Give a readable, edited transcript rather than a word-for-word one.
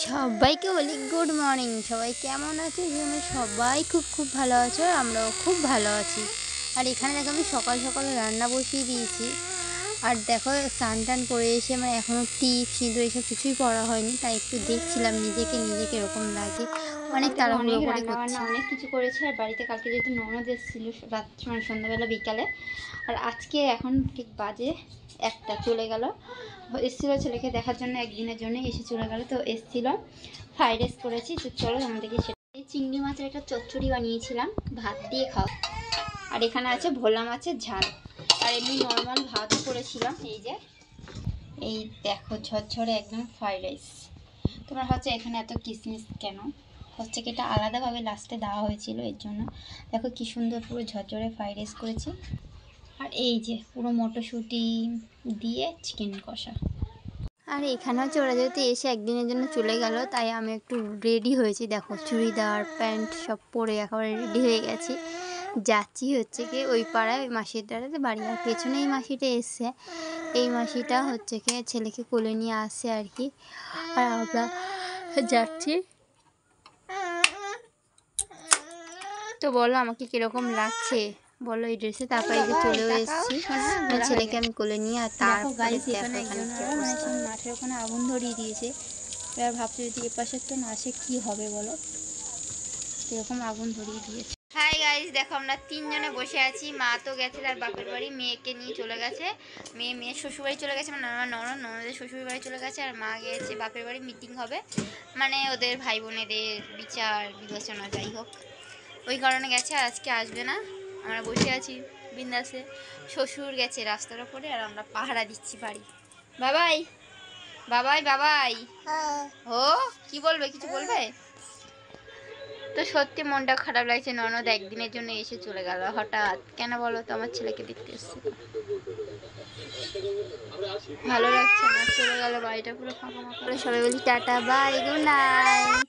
সবাইকে বলি good morning. সবাই কেমন আছে? আমি সবাই খুব ভালো আছো, আমরাও খুব ভালো আছি। আর এখানে দেখো আমি সকাল সকাল রান্না বসিয়ে দিয়েছি। আর দেখো স্নান টান করে এসে মানে এখনও টিপ সিঁদুর এসব কিছুই পড়া হয়নি, তাই একটু দেখছিলাম নিজেকে এরকম লাগে। অনেক তাড়াহুড়ো করে করছি, অনেক কিছু করেছি। আর বাড়িতে কালকে যেহেতু ননদ এসেছিল রাত মানে সন্ধ্যাবেলা বিকালে, আর আজকে এখন ঠিক বাজে একটা চলে গেল। এসেছিলো ছেলেকে দেখার জন্য, একদিনের জন্য এসে চলে গেল। তো এসেছিলো ফ্রাইড রাইস করেছি, তো চলো আমাদেরকে সেটা। এই চিংড়ি মাছের একটা চচ্চড়ি বানিয়েছিলাম ভাত দিয়ে খাওয়া। আর এখানে আছে ভোলা মাছের ঝাল। আর এমনি নর্মাল ভাতও করেছিলাম। এই দেখো ঝরঝরে একদম ফ্রাইড রাইস। তোমরা হচ্ছে এখানে এত কিসমিস কেন? হচ্ছে কি এটা আলাদাভাবে লাস্টে দেওয়া হয়েছিল, এর জন্য। দেখো কি সুন্দর পুরো ঝরঝরে ফ্রাইড রাইস করেছি। আর এই যে পুরো মটরশুঁটি দিয়ে চিকেন কষা। আর এখানে হচ্ছে ওরা যেহেতু এসে একদিনের জন্য চলে গেল, তাই আমি একটু রেডি হয়েছি। দেখো চুড়িদার প্যান্ট সব পরে একেবারে রেডি হয়ে গেছি। যাচ্ছি হচ্ছে কি ওই পাড়ায় ওই মাসিটাতে বাড়ি। আর পেছনে এই মাসিটা এসছে, এই মাসিটা হচ্ছে কি ছেলেকে কোলে নিয়ে আসছে আর কি। আর আমরা যাচ্ছি। তো বলো আমাকে কিরকম লাগছে বলো এই ড্রেসে। তারপরে এই যে চলেও এসেছি, ছেলেকে আমি কোলে নিয়ে। আর তারপরে মাঠের ওখানে আগুন ধরিয়ে দিয়েছে। এবার ভাবছি যদি এ পাশের তো না আসে কী হবে বলো, এরকম আগুন ধরিয়ে দিয়েছে। হাই গাইস, দেখো আমরা তিনজনে বসে আছি। মা তো গেছে তার বাপের বাড়ি, মেয়েকে নিয়ে চলে গেছে। মেয়ের শ্বশুরবাড়ি চলে গেছে, মানে ননদের শ্বশুর বাড়ি চলে গেছে। আর মা গিয়েছে বাপের বাড়ি, মিটিং হবে, মানে ওদের ভাই বোনেদের বিচার বিবেচনা যাই হোক, ওই কারণে গেছে। আর আজকে আসবে না। আমরা বসে আছি বিন্দাসে। শ্বশুর গেছে রাস্তার ওপরে, আর আমরা পাহারা দিচ্ছি বাড়ি। বাবাই বাবাই বাবাই ও কি বলবে, কিছু বলবে? তো সত্যি মনটা খারাপ লাগছে, ননদ একদিনের জন্য এসে চলে গেল হঠাৎ। কেন বলো তো? আমার ছেলেকে দেখতে এসেছিল, ভালো লাগছে না, চলে গেল। বাড়িটা পুরো ফাঁকা ফাঁকা। সবাই বলি টাটা বাই গুড নাইট।